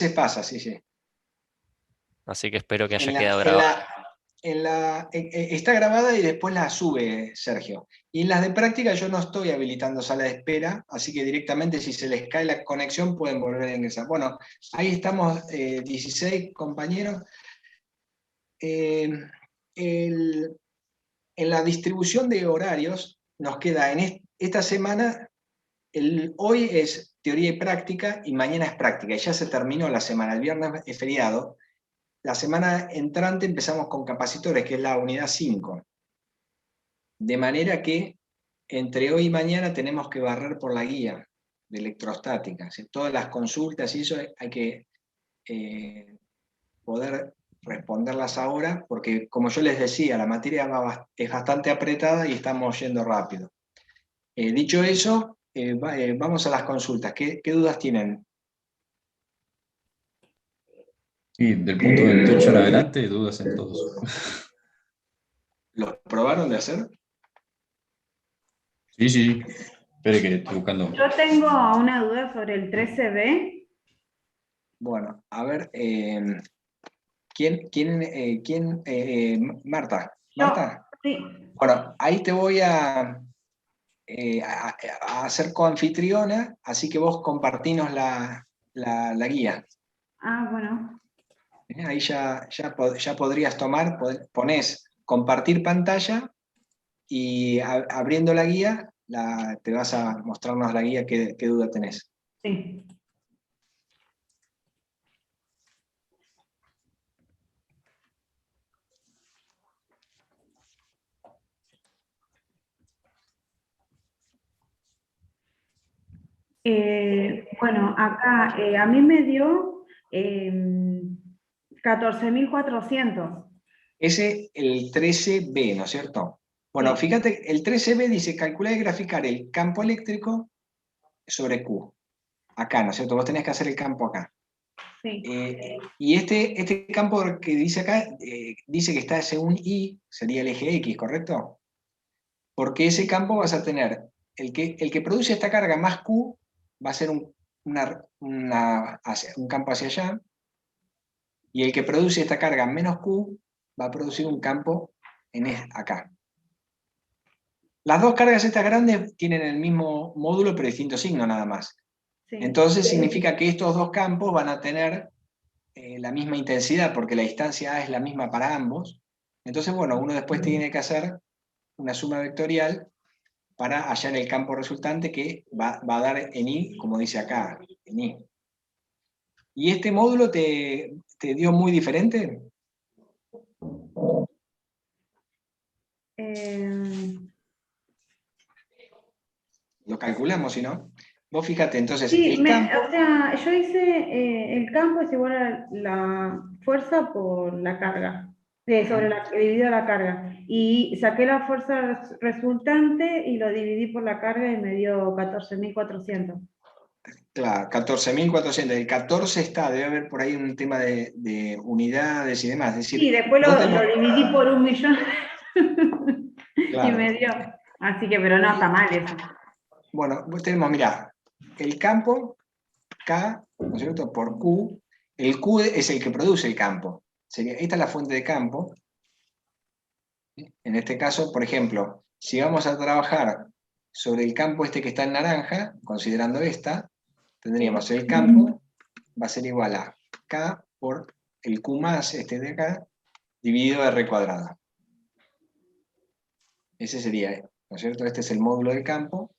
pasa, sí, sí. Así que espero que En haya la, quedado en grabado. la, está grabada y después la sube Sergio. Y en las de práctica yo no estoy habilitando sala de espera, así que directamente si se les cae la conexión pueden volver a ingresar. Bueno, ahí estamos 16 compañeros. Eh, el- en la distribución de horarios nos queda esta semana, hoy es teoría y práctica y mañana es práctica. Y ya se terminó la semana, el viernes es feriado. La semana entrante empezamos con capacitores, que es la unidad 5. De manera que entre hoy y mañana tenemos que barrer por la guía de electrostática. ¿Sí? Todas las consultas y eso hay que poder responderlas ahora, porque como yo les decía, la materia es bastante apretada y estamos yendo rápido. Dicho eso, vamos a las consultas. ¿Qué dudas tienen? Y del punto 28 en adelante, dudas en todos. ¿Los probaron de hacer? Sí, sí, sí. Espere que estoy buscando. Yo tengo una duda sobre el 13B. Bueno, a ver, Marta, Yo, Marta. sí. Bueno, ahí te voy a hacer coanfitriona, así que vos compartinos la guía. Ah, bueno. Ahí ya podrías tomar, ponés compartir pantalla y abriendo la guía, te vas a mostrarnos la guía, qué duda tenés. Sí. Bueno, acá a mí me dio 14.400. Ese, el 13B, ¿no es cierto? Bueno, Sí, fíjate, el 13B dice calcular y graficar el campo eléctrico sobre Q. Acá, ¿no es cierto? Vos tenés que hacer el campo acá. sí. Y este campo que dice acá, dice que está según Y, sería el eje X, ¿correcto? Porque ese campo vas a tener, el que produce esta carga más Q, va a ser un campo hacia allá, y el que produce esta carga menos Q, va a producir un campo acá. Las dos cargas estas grandes tienen el mismo módulo, pero distinto signo nada más. Sí. Entonces significa que estos dos campos van a tener la misma intensidad, porque la distancia A es la misma para ambos. Entonces, bueno, uno después tiene que hacer una suma vectorial para hallar el campo resultante que va a dar en I, como dice acá, en I. ¿Y este módulo te dio muy diferente? Eh, Lo calculamos, si no. Vos fíjate, entonces, sí, el campo, o sea, yo hice el campo es igual a la fuerza por la carga, dividido la carga. Y saqué la fuerza resultante y lo dividí por la carga y me dio 14.400. claro, 14.400. El 14 está, debe haber por ahí un tema de unidades y demás. Es Y decir, después no lo tenemos. dividí por 1.000.000 y Claro. me dio. Así que, pero no está mal eso. Bueno, pues tenemos, mirá, el campo K, ¿no es cierto?, por Q. El Q es el que produce el campo. Esta es la fuente de campo. En este caso, por ejemplo, si vamos a trabajar sobre el campo este que está en naranja, considerando esta, Sí. tendríamos el campo, va a ser igual a K por el Q más, este de acá, dividido R cuadrado. Ese sería, ¿no es cierto? Este es el módulo del campo.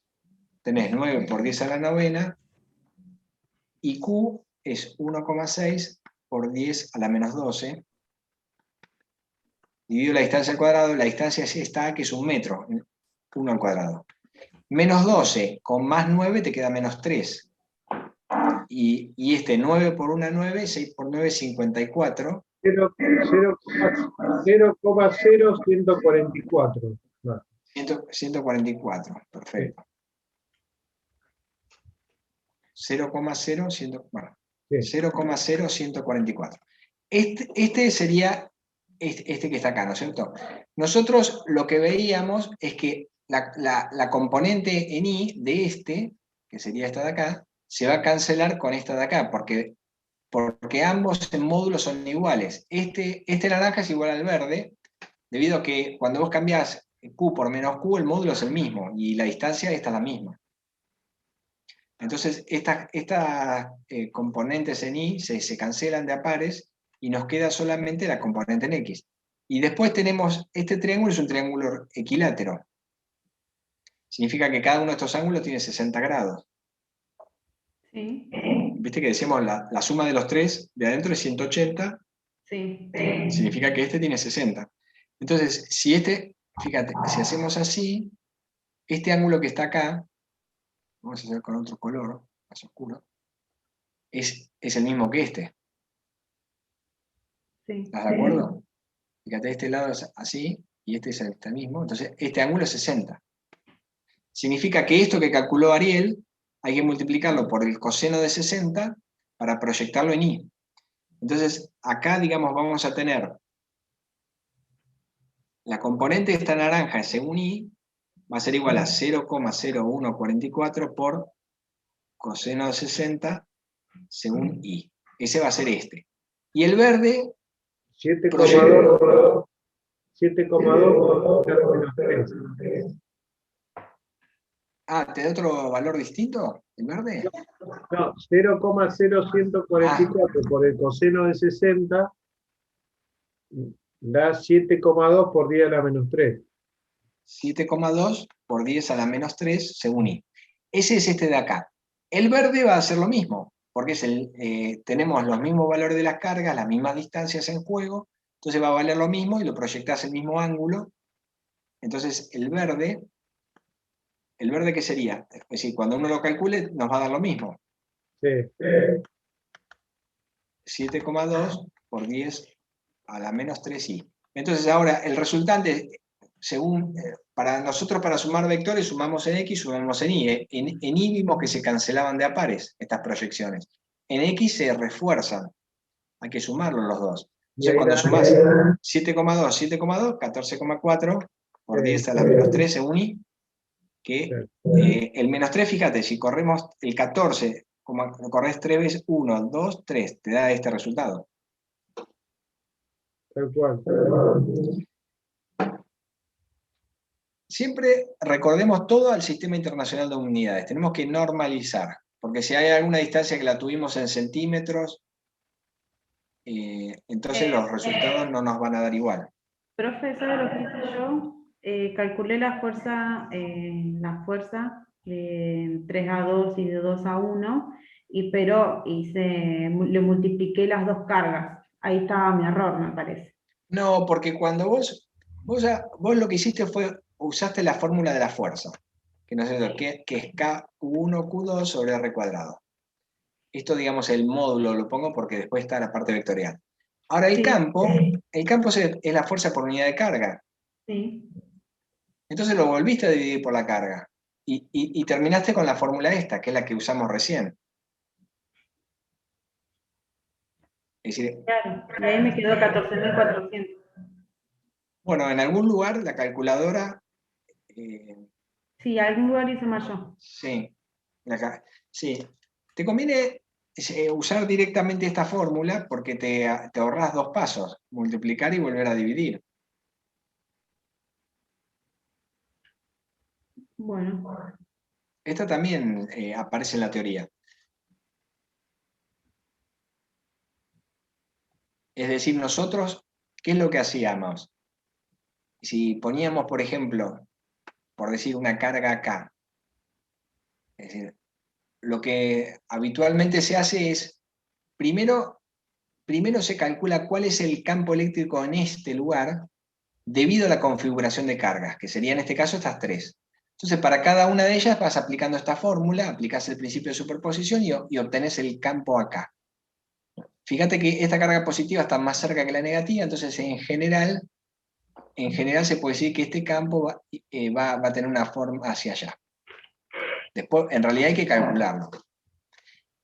Tenés 9 por 10 a la novena, y Q es 1,6 por 10 a la menos 12, dividido la distancia al cuadrado, la distancia está A, que es 1 metro, 1 al cuadrado. Menos 12 con más 9 te queda menos 3. Y este 9 por 1, 9, 6 por 9, 54. 0,0144. No, 144, sí, perfecto. 0,0144. Bueno, sí. 0,0144. Este sería este que está acá, ¿no es cierto? Nosotros lo que veíamos es que la componente en I de que sería esta de acá, se va a cancelar con esta de acá, porque porque ambos en módulos son iguales. Este naranja es igual al verde, debido a que cuando vos cambiás Q por menos Q, el módulo es el mismo, y la distancia esta es la misma. Entonces, estas componentes en Y se cancelan de a pares, y nos queda solamente la componente en X. Y después tenemos, este triángulo es un triángulo equilátero. Significa que cada uno de estos ángulos tiene 60 grados. Sí, Viste que decíamos la suma de los tres de adentro es 180, sí. significa que este tiene 60. Entonces, fíjate, si hacemos así, este ángulo que está acá, vamos a hacer con otro color, más oscuro, es el mismo que este. Sí. ¿Estás de acuerdo? Fíjate, este lado es así, y este es el mismo, entonces este ángulo es 60. Significa que esto que calculó Ariel, hay que multiplicarlo por el coseno de 60 para proyectarlo en Y. Entonces, acá, digamos, vamos a tener la componente de esta naranja según Y, va a ser igual a 0,0144 por coseno de 60 según Y. Ese va a ser este. Y el verde... 7,2 por menos 3. Ah, ¿te da otro valor distinto, el verde? No, 0,0144 por el coseno de 60 da 7,2 por 10 a la menos 3. 7,2 por 10 a la menos 3 según Y. Ese es este de acá. El verde va a ser lo mismo, porque tenemos los mismos valores de las cargas, las mismas distancias en juego, entonces va a valer lo mismo y lo proyectás el mismo ángulo. Entonces el verde, ¿qué sería? Es decir, cuando uno lo calcule nos va a dar lo mismo. Sí. 7,2 por 10 a la menos 3i. Entonces ahora el resultante, según, para nosotros para sumar vectores sumamos en X, sumamos en Y. En Y vimos que se cancelaban de a pares estas proyecciones. En X se refuerzan, hay que sumarlos los dos. Entonces cuando sumás 7,2, 7,2, 14,4 por 10 a la menos 3 según Y, que el menos 3, fíjate, si corremos el 14, como corres 3 veces, 1, 2, 3, te da este resultado. Tal cual. Siempre recordemos todo al Sistema Internacional de Unidades. Tenemos que normalizar, porque si hay alguna distancia que la tuvimos en centímetros, entonces los resultados no nos van a dar igual. Profe, ¿sabe lo que hice yo? Calculé la fuerza de 3 a 2 y de 2 a 1, pero le multipliqué las dos cargas. Ahí estaba mi error, me parece. No, porque cuando vos lo que hiciste fue, usaste la fórmula de la fuerza, que no sé que es K1 Q2 sobre R cuadrado. Esto, digamos, el módulo lo pongo porque después está la parte vectorial. Ahora el campo es la fuerza por unidad de carga. Sí. Entonces lo volviste a dividir por la carga. Y terminaste con la fórmula esta, que es la que usamos recién. Es decir, Claro, y ahí me quedó 14.400. bueno, en algún lugar la calculadora... Sí, algún lugar hice más yo. Sí, sí. Te conviene usar directamente esta fórmula porque te ahorras 2 pasos, multiplicar y volver a dividir. Bueno. Esta también aparece en la teoría. Es decir, nosotros, ¿qué es lo que hacíamos? Si poníamos, por ejemplo, por decir una carga acá, es decir, lo que habitualmente se hace es, primero se calcula cuál es el campo eléctrico en este lugar debido a la configuración de cargas, que sería en este caso estas tres. Entonces, para cada una de ellas vas aplicando esta fórmula, aplicás el principio de superposición y obtenés el campo acá. Fíjate que esta carga positiva está más cerca que la negativa, entonces en general se puede decir que este campo va a tener una forma hacia allá. Después, en realidad hay que calcularlo.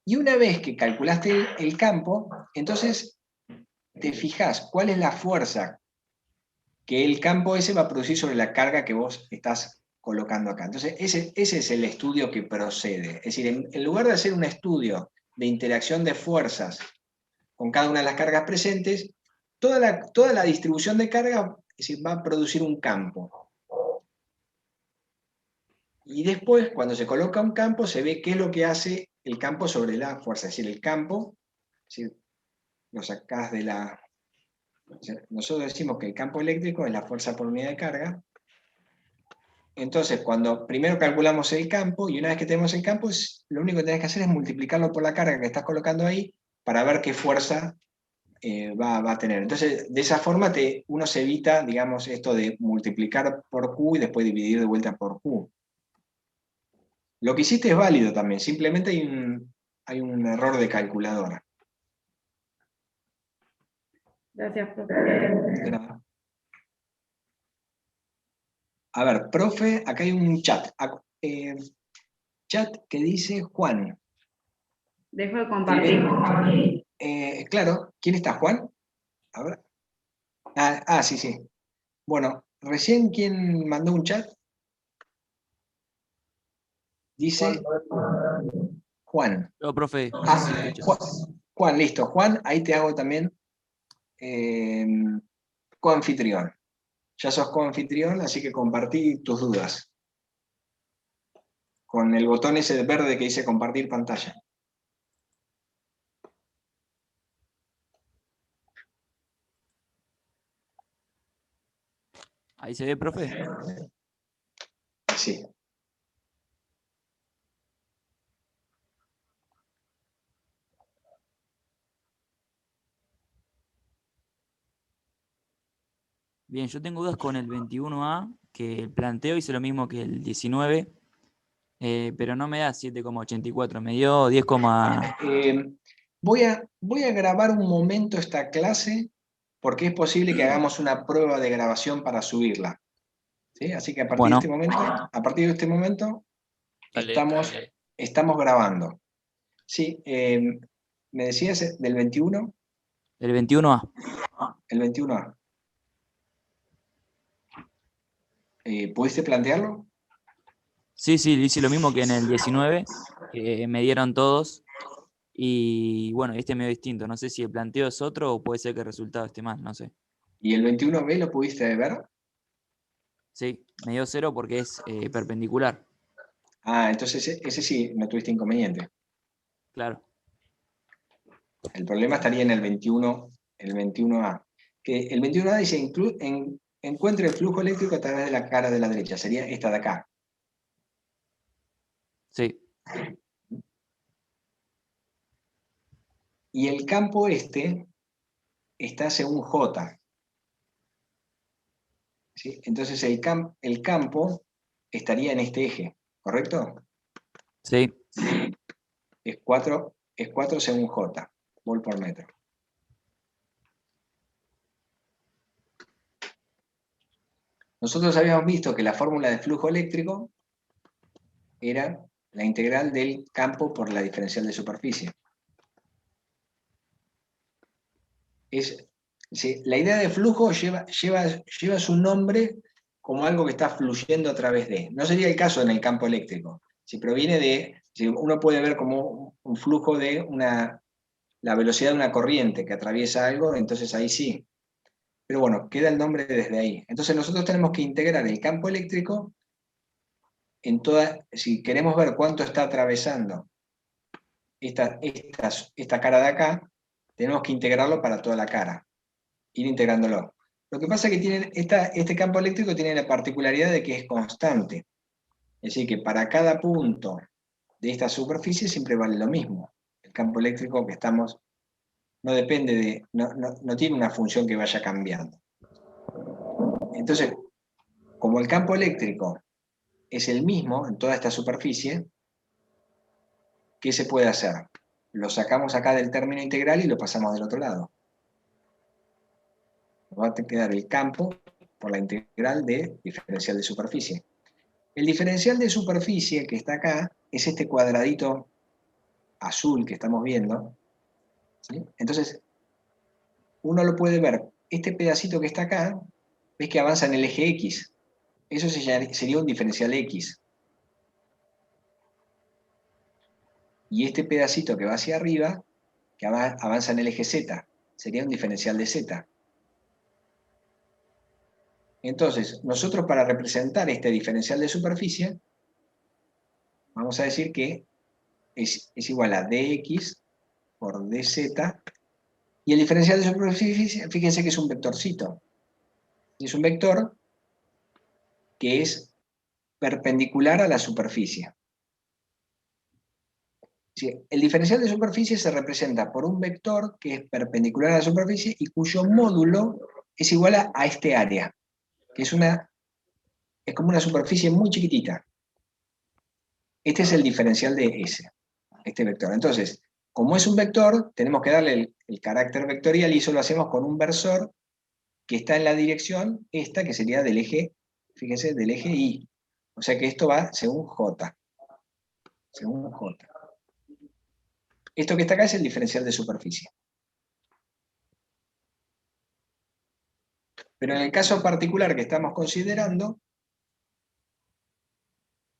Y una vez que calculaste el campo, entonces te fijas cuál es la fuerza que el campo ese va a producir sobre la carga que vos estás colocando acá. Entonces, ese es el estudio que procede. Es decir, en lugar de hacer un estudio de interacción de fuerzas con cada una de las cargas presentes, toda la distribución de carga va a producir un campo. Y después, cuando se coloca un campo, se ve qué es lo que hace el campo sobre la fuerza. Es decir, el campo, es decir, lo sacás de la... Nosotros decimos que el campo eléctrico es la fuerza por unidad de carga. Entonces, cuando primero calculamos el campo, y una vez que tenemos el campo, lo único que tenés que hacer es multiplicarlo por la carga que estás colocando ahí para ver qué fuerza va a tener. Entonces, de esa forma uno se evita, digamos, esto de multiplicar por Q y después dividir de vuelta por Q. Lo que hiciste es válido también, simplemente hay un error de calculadora. Gracias, profe. De nada. A ver, profe, acá hay un chat. Chat que dice Juan. Dejo de compartir. Claro, ¿quién está, Juan? A ver. Sí, sí. Bueno, recién ¿quién mandó un chat? Dice Juan. No, profe. Juan, listo. Juan, ahí te hago también coanfitrión. Ya sos coanfitrión, así que compartí tus dudas. Con el botón ese verde que dice compartir pantalla. Ahí se ve, profe. Sí. Bien, yo tengo dudas con el 21A, que el planteo hice lo mismo que el 19, pero no me da 7,84, me dio 10, Voy a grabar un momento esta clase porque es posible que hagamos una prueba de grabación para subirla. ¿Sí? Así que a partir de este momento Dale. estamos grabando. Sí, ¿me decías del 21? el 21A. El 21A. ¿Pudiste plantearlo? Sí, hice lo mismo que en el 19, que me dieron todos. Y bueno, este medio distinto. No sé si el planteo es otro o puede ser que el resultado esté mal, no sé. ¿Y el 21B lo pudiste ver? Sí, me dio 0 porque es perpendicular. Entonces ese sí, no tuviste inconveniente. Claro. El problema estaría en el 21A. Que el 21A dice, encuentre el flujo eléctrico a través de la cara de la derecha. Sería esta de acá. Sí. Y el campo está según J. ¿Sí? Entonces el campo estaría en este eje, ¿correcto? Sí. Es 4 según J, volt por metro. Nosotros habíamos visto que la fórmula de flujo eléctrico era la integral del campo por la diferencial de superficie. La idea de flujo lleva su nombre como algo que está fluyendo a través de. No sería el caso en el campo eléctrico. Si proviene de, si uno puede ver como un flujo de la velocidad de una corriente que atraviesa algo, entonces ahí sí. Pero bueno, queda el nombre desde ahí. Entonces nosotros tenemos que integrar el campo eléctrico si queremos ver cuánto está atravesando esta cara de acá, tenemos que integrarlo para toda la cara, ir integrándolo. Lo que pasa es que este campo eléctrico tiene la particularidad de que es constante. Es decir, que para cada punto de esta superficie siempre vale lo mismo. El campo eléctrico que estamos no depende no tiene una función que vaya cambiando. Entonces, como el campo eléctrico es el mismo en toda esta superficie, ¿qué se puede hacer? Lo sacamos acá del término integral y lo pasamos del otro lado. Nos va a quedar el campo por la integral de diferencial de superficie. El diferencial de superficie que está acá es este cuadradito azul que estamos viendo. ¿Sí? Entonces, uno lo puede ver. Este pedacito que está acá, ves que avanza en el eje X. Eso sería un diferencial X. Y este pedacito que va hacia arriba que avanza en el eje Z. Sería un diferencial de Z. Entonces, nosotros para representar este diferencial de superficie, vamos a decir que es igual a dx por dz, y el diferencial de superficie, fíjense que es un vectorcito. Es un vector que es perpendicular a la superficie. El diferencial de superficie se representa por un vector que es perpendicular a la superficie y cuyo módulo es igual a este área, que es como una superficie muy chiquitita. Este es el diferencial de S, este vector. Entonces, como es un vector, tenemos que darle el carácter vectorial y eso lo hacemos con un versor que está en la dirección esta, que sería del eje, fíjense, del eje Y. O sea que esto va según J. Según J. Esto que está acá es el diferencial de superficie. Pero en el caso particular que estamos considerando,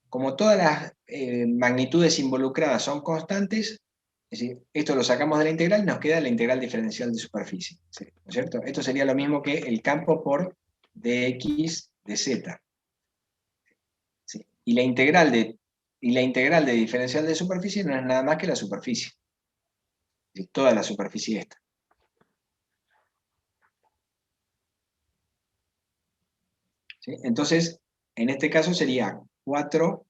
como todas las magnitudes involucradas son constantes, es decir, esto lo sacamos de la integral y nos queda la integral diferencial de superficie. ¿Sí? ¿No es cierto? Esto sería lo mismo que el campo por dx de z. ¿Sí? Y la integral de diferencial de superficie no es nada más que la superficie. ¿Sí? Toda la superficie esta. ¿Sí? Entonces, en este caso sería 4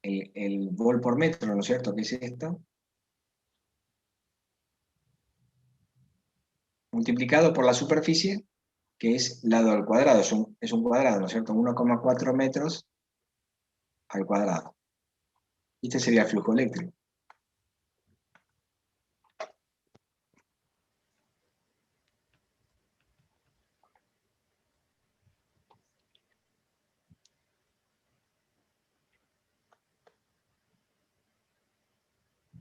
el vol por metro, ¿no es cierto? Que es esto. Multiplicado por la superficie, que es lado al cuadrado. Es un cuadrado, ¿no es cierto? 1,4 metros al cuadrado. Este sería el flujo eléctrico.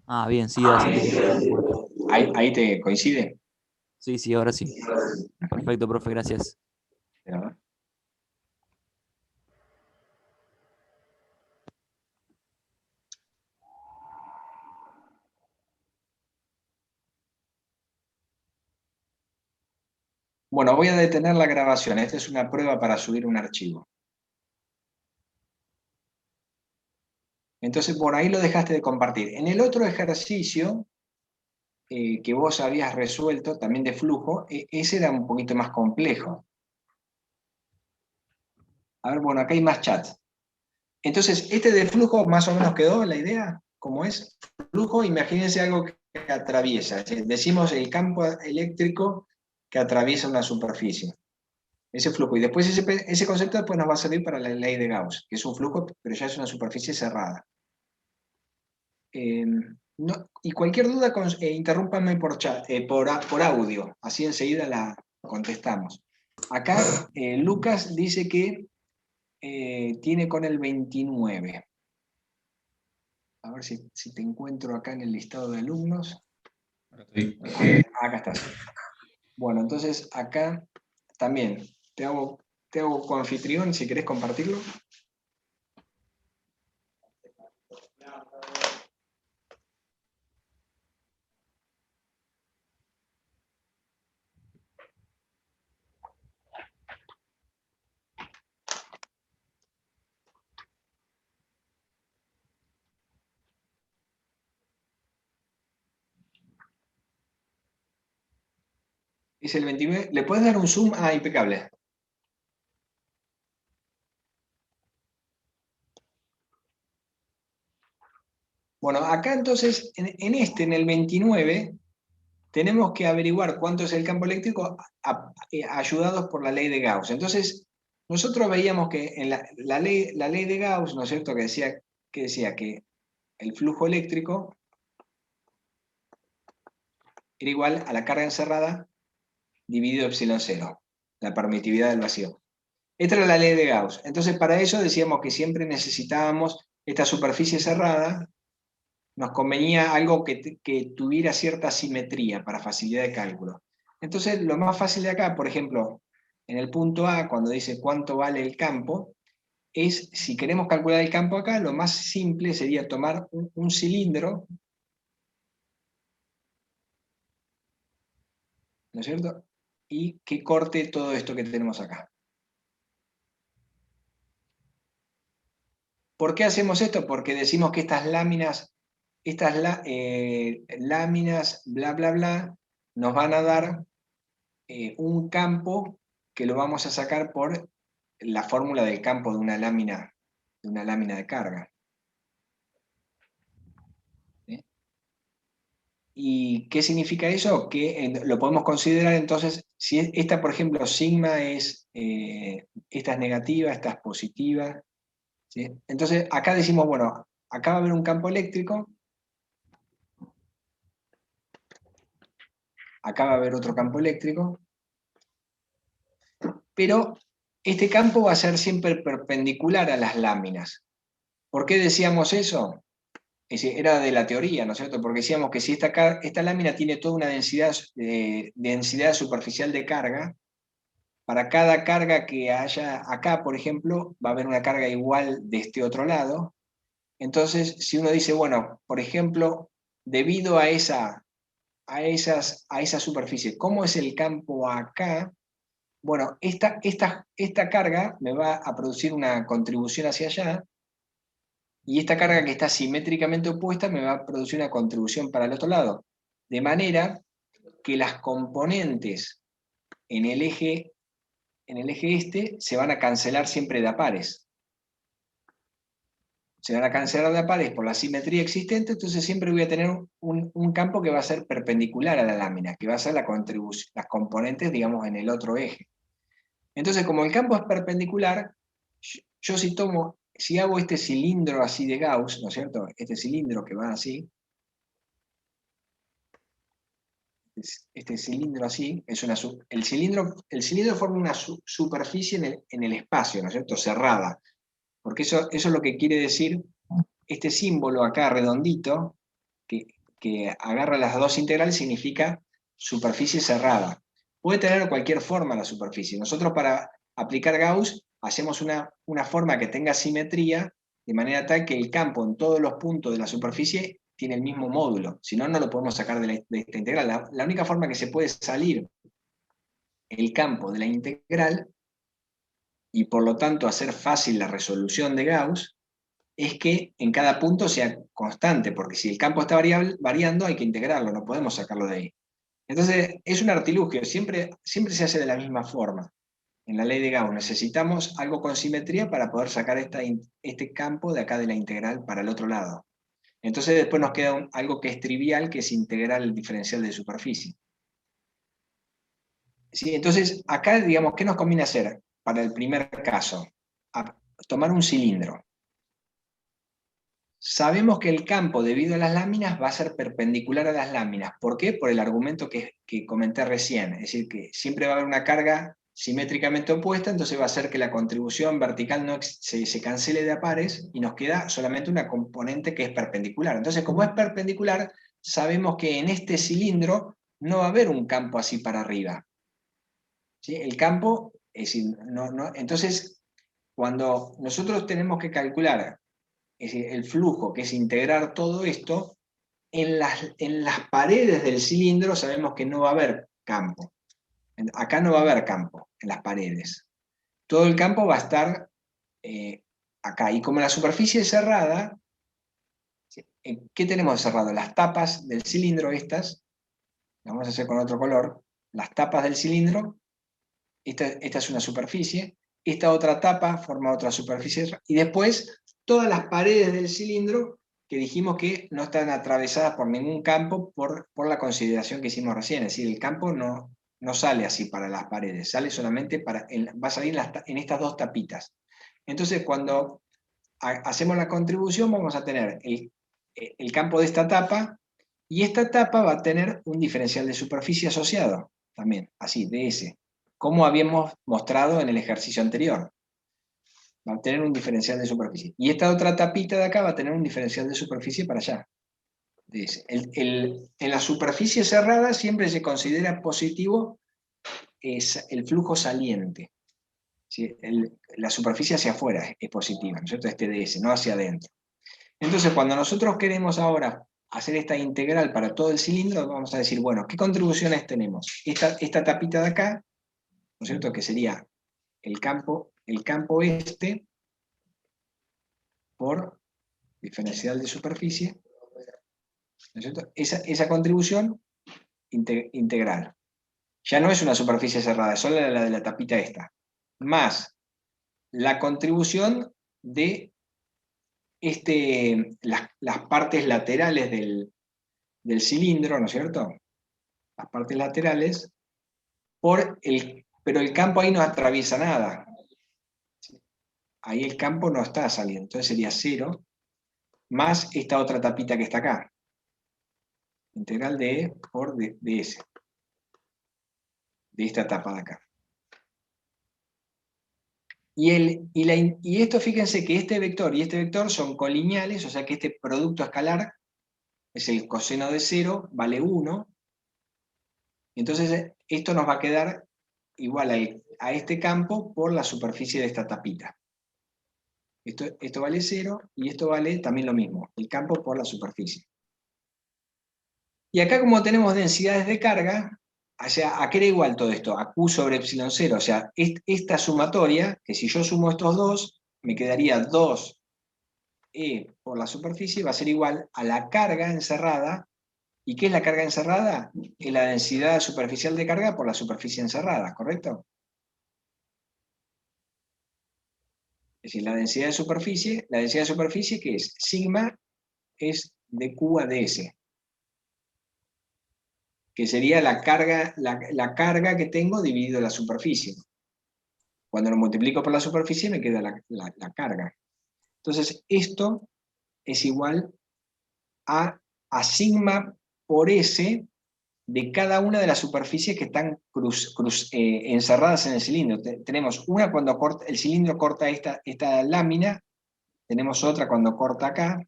Ah, bien, sí, así. Ahí te coincide. Sí, sí, ahora sí. Perfecto, profe, gracias. ¿No? Bueno, voy a detener la grabación. Esta es una prueba para subir un archivo. Entonces, por ahí lo dejaste de compartir. En el otro ejercicio que vos habías resuelto, también de flujo, ese era un poquito más complejo. A ver, bueno, acá hay más chats. Entonces, este de flujo más o menos quedó la idea, ¿cómo es? Flujo, imagínense algo que atraviesa. Decimos el campo eléctrico que atraviesa una superficie. Ese flujo. Y después ese concepto después nos va a servir para la ley de Gauss, que es un flujo, pero ya es una superficie cerrada. Y cualquier duda, interrúmpame por chat, por audio, así enseguida la contestamos. Acá Lucas dice que tiene con el 29. A ver si te encuentro acá en el listado de alumnos. Acá estás. Bueno, entonces acá también te hago coanfitrión si querés compartirlo. Es el 29. ¿Le puedes dar un zoom? Ah, impecable. Bueno, acá entonces, en el 29, tenemos que averiguar cuánto es el campo eléctrico ayudados por la ley de Gauss. Entonces, nosotros veíamos que en la ley de Gauss, ¿no es cierto?, que decía que el flujo eléctrico era igual a la carga encerrada dividido epsilon cero, la permitividad del vacío. Esta era la ley de Gauss. Entonces, para eso decíamos que siempre necesitábamos esta superficie cerrada. Nos convenía algo que tuviera cierta simetría para facilidad de cálculo. Entonces, lo más fácil de acá, por ejemplo, en el punto A, cuando dice cuánto vale el campo, es, si queremos calcular el campo acá, lo más simple sería tomar un cilindro, ¿no es cierto? Y que corte todo esto que tenemos acá. ¿Por qué hacemos esto? Porque decimos que estas láminas, láminas, bla, bla, bla, nos van a dar un campo que lo vamos a sacar por la fórmula del campo de una lámina de carga. ¿Sí? ¿Y qué significa eso? Que lo podemos considerar entonces, si esta, por ejemplo, sigma esta es negativa, esta es positiva, ¿sí? Entonces acá decimos, bueno, acá va a haber un campo eléctrico, acá va a haber otro campo eléctrico, pero este campo va a ser siempre perpendicular a las láminas. ¿Por qué decíamos eso? Era de la teoría, ¿no es cierto? Porque decíamos que si esta lámina tiene toda una densidad superficial de carga, para cada carga que haya acá, por ejemplo, va a haber una carga igual de este otro lado. Entonces, si uno dice, bueno, por ejemplo, debido a esa superficie, ¿cómo es el campo acá? Bueno, esta carga me va a producir una contribución hacia allá, y esta carga que está simétricamente opuesta me va a producir una contribución para el otro lado. De manera que las componentes en el eje este se van a cancelar siempre de a pares. Se van a cancelar de a pares por la simetría existente, entonces siempre voy a tener un campo que va a ser perpendicular a la lámina, que va a ser las componentes, digamos, en el otro eje. Entonces, como el campo es perpendicular, yo si hago este cilindro así de Gauss, ¿no es cierto? Este cilindro que va así, este cilindro así, el cilindro forma una superficie en el espacio, ¿no es cierto? Cerrada. Porque eso es lo que quiere decir este símbolo acá redondito, que agarra las dos integrales, significa superficie cerrada. Puede tener cualquier forma la superficie. Nosotros para aplicar Gauss hacemos una forma que tenga simetría, de manera tal que el campo en todos los puntos de la superficie tiene el mismo módulo. Si no, no lo podemos sacar de esta integral. La única forma que se puede salir el campo de la integral, y por lo tanto hacer fácil la resolución de Gauss, es que en cada punto sea constante, porque si el campo está variando hay que integrarlo, no podemos sacarlo de ahí. Entonces es un artilugio, siempre se hace de la misma forma. En la ley de Gauss necesitamos algo con simetría para poder sacar este campo de acá de la integral para el otro lado. Entonces después nos queda algo que es trivial, que es integrar el diferencial de superficie. ¿Sí? Entonces acá, digamos, ¿qué nos conviene hacer para el primer caso? Tomar un cilindro. Sabemos que el campo, debido a las láminas, va a ser perpendicular a las láminas. ¿Por qué? Por el argumento que comenté recién. Es decir, que siempre va a haber una carga simétricamente opuesta, entonces va a hacer que la contribución vertical se cancele de a pares y nos queda solamente una componente que es perpendicular. Entonces, como es perpendicular, sabemos que en este cilindro no va a haber un campo así para arriba. ¿Sí? El campo, es decir, entonces, cuando nosotros tenemos que calcular, es decir, el flujo, que es integrar todo esto, en las paredes del cilindro sabemos que no va a haber campo. Acá no va a haber campo, en las paredes. Todo el campo va a estar acá. Y como la superficie es cerrada, ¿qué tenemos cerrado? Las tapas del cilindro estas, las vamos a hacer con otro color, las tapas del cilindro, esta es una superficie, esta otra tapa forma otra superficie, y después todas las paredes del cilindro que dijimos que no están atravesadas por ningún campo por la consideración que hicimos recién, es decir, el campo no sale así para las paredes, sale solamente va a salir en estas dos tapitas. Entonces, cuando hacemos la contribución, vamos a tener el campo de esta tapa, y esta tapa va a tener un diferencial de superficie asociado, también, así, de ese, como habíamos mostrado en el ejercicio anterior. Va a tener un diferencial de superficie. Y esta otra tapita de acá va a tener un diferencial de superficie para allá. En la superficie cerrada siempre se considera positivo el flujo saliente. ¿Sí? La superficie hacia afuera es positiva, ¿no es cierto? Este ds, no hacia adentro. Entonces, cuando nosotros queremos ahora hacer esta integral para todo el cilindro, vamos a decir, bueno, ¿qué contribuciones tenemos? Esta tapita de acá, ¿no es cierto?, que sería el campo este por diferencial de superficie, ¿no es cierto? Esa contribución integral. Ya no es una superficie cerrada, es solo la de la tapita esta. Más la contribución de las partes laterales del cilindro, ¿no es cierto? Las partes laterales, pero el campo ahí no atraviesa nada. Ahí el campo no está saliendo, entonces sería 0, más esta otra tapita que está acá. Integral de E por ds. De esta tapa de acá. Y esto, fíjense que este vector y este vector son colineales, o sea que este producto escalar es el coseno de 0, vale 1. Entonces esto nos va a quedar igual a este campo por la superficie de esta tapita. Esto vale 0 y esto vale también lo mismo, el campo por la superficie. Y acá, como tenemos densidades de carga, o sea, ¿a qué era igual todo esto? A Q sobre epsilon 0. O sea, esta sumatoria, que si yo sumo estos dos, me quedaría 2E por la superficie, va a ser igual a la carga encerrada. ¿Y qué es la carga encerrada? Es la densidad superficial de carga por la superficie encerrada, ¿correcto? Es decir, la densidad de superficie que es sigma, es de Q a ds, que sería la carga que tengo dividido la superficie. Cuando lo multiplico por la superficie me queda la carga. Entonces esto es igual a sigma por S de cada una de las superficies que están encerradas en el cilindro. Tenemos una cuando el cilindro corta esta lámina, tenemos otra cuando corta acá,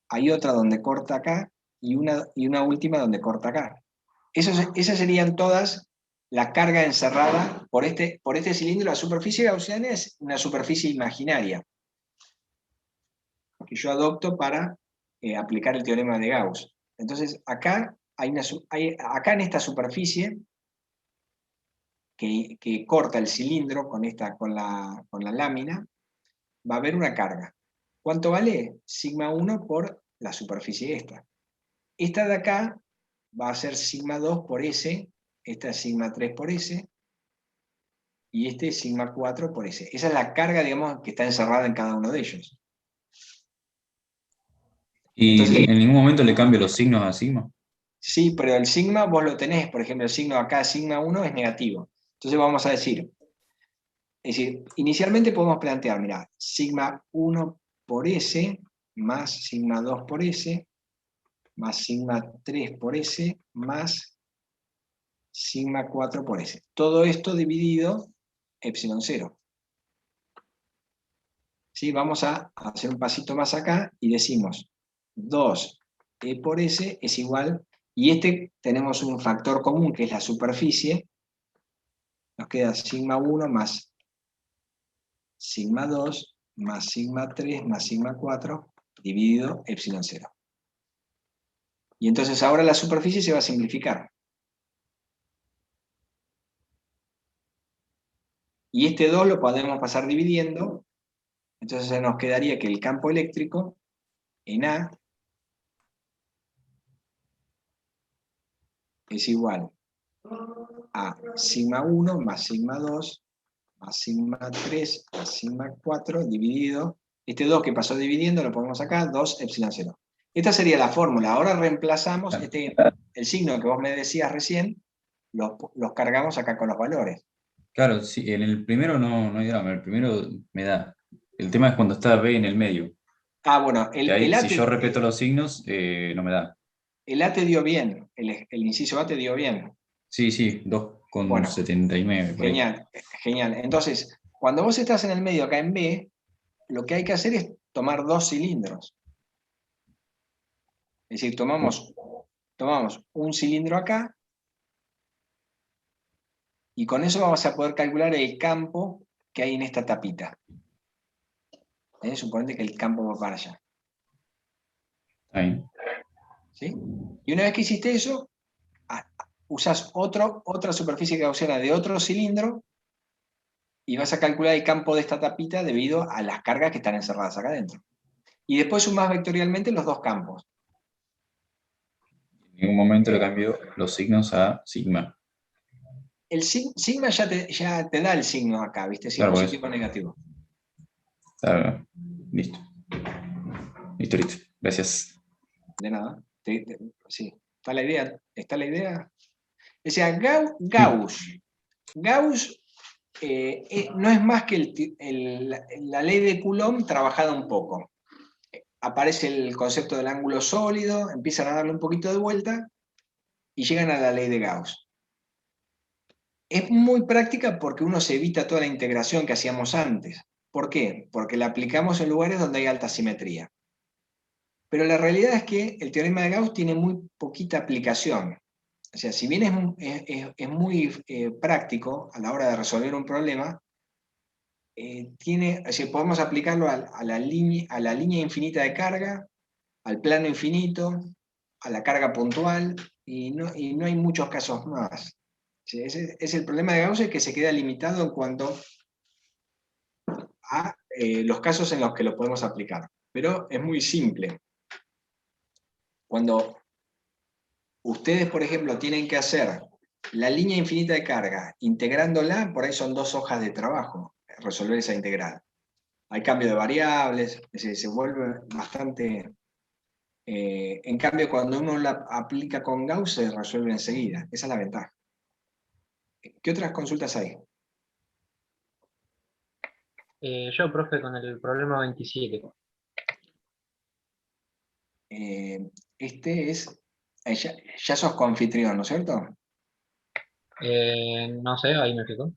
hay otra donde corta acá, y una última donde corta acá. Esas serían todas la carga encerrada por este cilindro. La superficie gaussiana es una superficie imaginaria que yo adopto para aplicar el teorema de Gauss. Entonces, acá en esta superficie que corta el cilindro con la lámina, va a haber una carga. ¿Cuánto vale? Sigma 1 por la superficie esta. Esta de acá va a ser sigma 2 por S, esta es sigma 3 por S, y este es sigma 4 por S. Esa es la carga, digamos, que está encerrada en cada uno de ellos. ¿Y entonces, en ningún momento le cambio los signos a sigma? Sí, pero el sigma vos lo tenés, por ejemplo, el signo acá, sigma 1, es negativo. Entonces vamos a decir, inicialmente podemos plantear, mirá, sigma 1 por S, más sigma 2 por S, más sigma 3 por S, más sigma 4 por S. Todo esto dividido epsilon 0. ¿Sí? Vamos a hacer un pasito más acá y decimos 2E por S es igual, y tenemos un factor común que es la superficie, nos queda sigma 1 más sigma 2 más sigma 3 más sigma 4 dividido epsilon 0. Y entonces ahora la superficie se va a simplificar. Y este 2 lo podemos pasar dividiendo, entonces nos quedaría que el campo eléctrico en A es igual a sigma 1 más sigma 2 más sigma 3 más sigma 4 dividido, este 2 que pasó dividiendo lo ponemos acá, 2 epsilon 0. Esta sería la fórmula. Ahora reemplazamos el signo que vos me decías recién, los cargamos acá con los valores. Claro, sí, en el primero no hay drama, el primero me da. El tema es cuando está B en el medio. Ah, bueno, Si yo respeto los signos, no me da. El A te dio bien, el inciso A te dio bien. Sí, 2,79. Genial, genial. Entonces, cuando vos estás en el medio acá en B, lo que hay que hacer es tomar 2 cilindros. Es decir, tomamos un cilindro acá, y con eso vamos a poder calcular el campo que hay en esta tapita. Suponete que el campo va para allá. Ahí. ¿sí? Y una vez que hiciste eso, usas otra superficie gaussiana de otro cilindro y vas a calcular el campo de esta tapita debido a las cargas que están encerradas acá adentro. Y después sumás vectorialmente los dos campos. En ningún momento le cambio los signos a sigma. El sigma ya te da el signo acá, ¿viste? Si es Claro, positivo o negativo. Claro, listo. Listo. Gracias. De nada. Sí. ¿Está la idea? ¿Está la idea? O sea, Gauss no es más que la ley de Coulomb trabajada un poco. Aparece el concepto del ángulo sólido, empiezan a darle un poquito de vuelta y llegan a la ley de Gauss. Es muy práctica porque uno se evita toda la integración que hacíamos antes. ¿Por qué? Porque la aplicamos en lugares donde hay alta simetría. Pero la realidad es que el teorema de Gauss tiene muy poquita aplicación. O sea, si bien es muy práctico a la hora de resolver un problema, podemos aplicarlo a la línea infinita de carga, al plano infinito, a la carga puntual, y no hay muchos casos más. Sí, ese es el problema de Gauss, es que se queda limitado en cuanto a los casos en los que lo podemos aplicar. Pero es muy simple. Cuando ustedes, por ejemplo, tienen que hacer la línea infinita de carga, integrándola, por ahí son 2 hojas de trabajo, resolver esa integral. Hay cambio de variables, se vuelve bastante... en cambio, cuando uno la aplica con Gauss, se resuelve enseguida. Esa es la ventaja. ¿Qué otras consultas hay? Yo, profe, con el problema 27. Este es... ya sos coanfitrión, ¿no es cierto? No sé, ahí me quedó.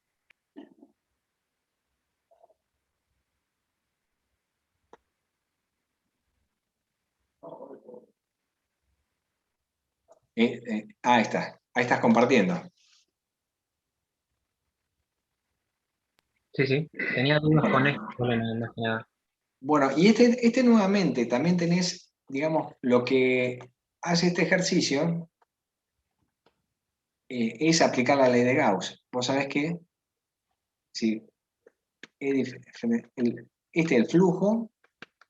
Ahí está. Ahí estás compartiendo. Sí. Tenía dudas con esto, problema, más que nada. Bueno, y este nuevamente, también tenés, digamos, lo que hace este ejercicio es aplicar la ley de Gauss. Vos sabés que si el flujo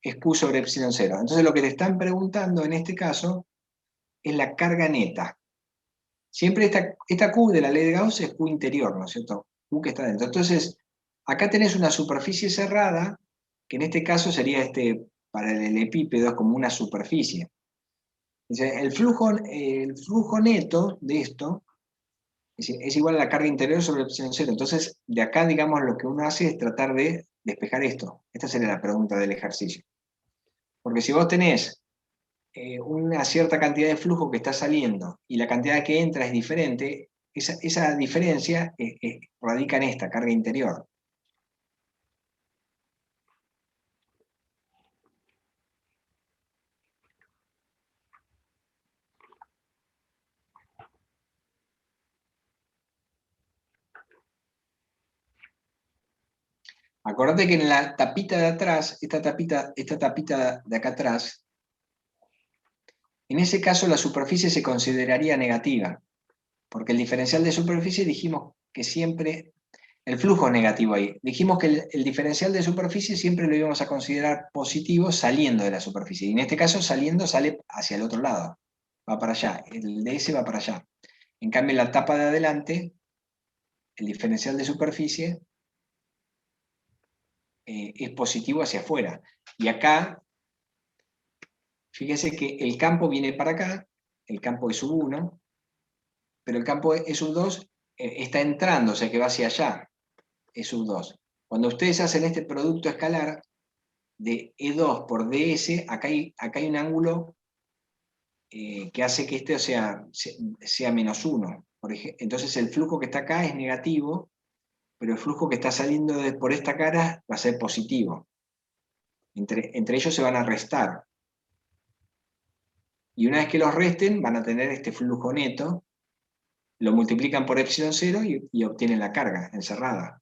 es Q sobre epsilon 0. Entonces lo que te están preguntando en este caso es la carga neta. Siempre esta Q de la ley de Gauss es Q interior, ¿no es cierto? Q que está dentro. Entonces, acá tenés una superficie cerrada, que en este caso sería para el epípedo, es como una superficie. El flujo neto de esto es igual a la carga interior sobre epsilon 0. Entonces, de acá, digamos, lo que uno hace es tratar de despejar esto. Esta sería la pregunta del ejercicio. Porque si vos tenés una cierta cantidad de flujo que está saliendo y la cantidad que entra es diferente, esa diferencia radica en esta carga interior. Acordate que en la tapita de atrás, esta tapita de acá atrás, en ese caso la superficie se consideraría negativa, porque el diferencial de superficie dijimos que siempre, el flujo es negativo ahí, dijimos que el diferencial de superficie siempre lo íbamos a considerar positivo saliendo de la superficie, y en este caso saliendo sale hacia el otro lado, va para allá, el ds va para allá. En cambio en la tapa de adelante, el diferencial de superficie es positivo hacia afuera, y acá fíjese que el campo viene para acá, el campo es sub1, pero el campo es sub2 está entrando, o sea que va hacia allá, es sub2. Cuando ustedes hacen este producto escalar de E2 por DS, acá hay un ángulo que hace que este sea -1. Entonces el flujo que está acá es negativo, pero el flujo que está saliendo por esta cara va a ser positivo. Entre ellos se van a restar. Y una vez que los resten, van a tener este flujo neto, lo multiplican por epsilon 0 y obtienen la carga encerrada.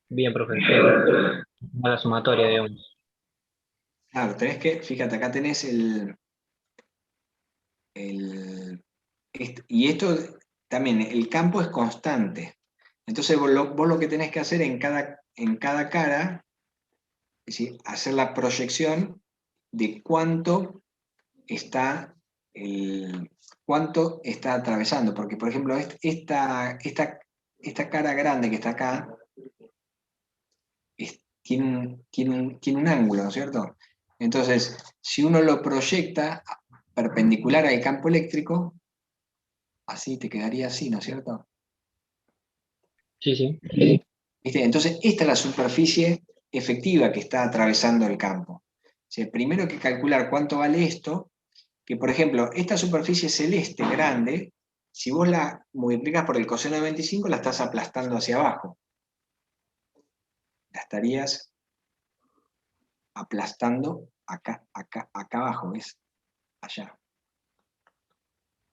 Bien, profe. A la sumatoria, digamos. Claro, tenés que, fíjate, acá tenés y esto también, el campo es constante. Entonces vos lo que tenés que hacer en cada cara, es decir, hacer la proyección de cuánto está atravesando. Porque, por ejemplo, esta cara grande que está acá tiene un ángulo, ¿no es cierto? Entonces, si uno lo proyecta perpendicular al campo eléctrico, así te quedaría así, ¿no es cierto? Sí, sí. ¿Viste? Entonces, esta es la superficie efectiva que está atravesando el campo. O sea, primero hay que calcular cuánto vale esto, que por ejemplo, esta superficie celeste grande, si vos la multiplicas por el coseno de 25, la estás aplastando hacia abajo. La estarías aplastando acá abajo, ¿ves? Allá.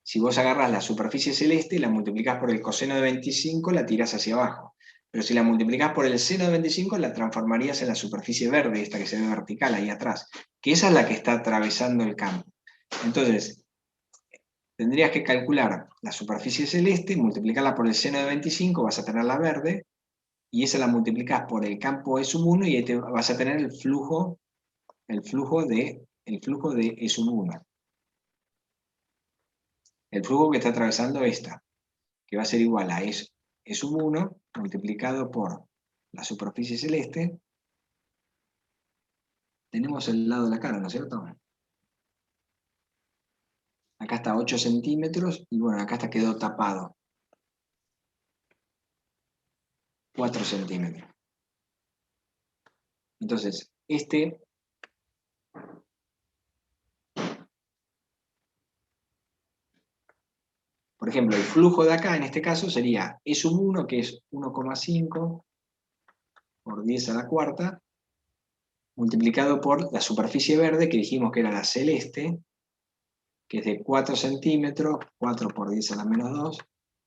Si vos agarrás la superficie celeste, la multiplicás por el coseno de 25, la tirás hacia abajo. Pero si la multiplicás por el seno de 25, la transformarías en la superficie verde, esta que se ve vertical ahí atrás, que esa es la que está atravesando el campo. Entonces, tendrías que calcular la superficie celeste, multiplicarla por el seno de 25, vas a tener la verde, y esa la multiplicás por el campo E sub 1, y ahí vas a tener el flujo de E sub 1. El flujo que está atravesando esta, que va a ser igual a E sub 1 multiplicado por la superficie celeste. Tenemos el lado de la cara, ¿no es cierto? Acá está 8 centímetros, y bueno, acá quedó tapado. 4 centímetros. Entonces, por ejemplo, el flujo de acá, en este caso, sería E sub 1, que es 1,5 por 10 a la cuarta, multiplicado por la superficie verde, que dijimos que era la celeste, que es de 4 centímetros, 4 por 10 a la menos 2,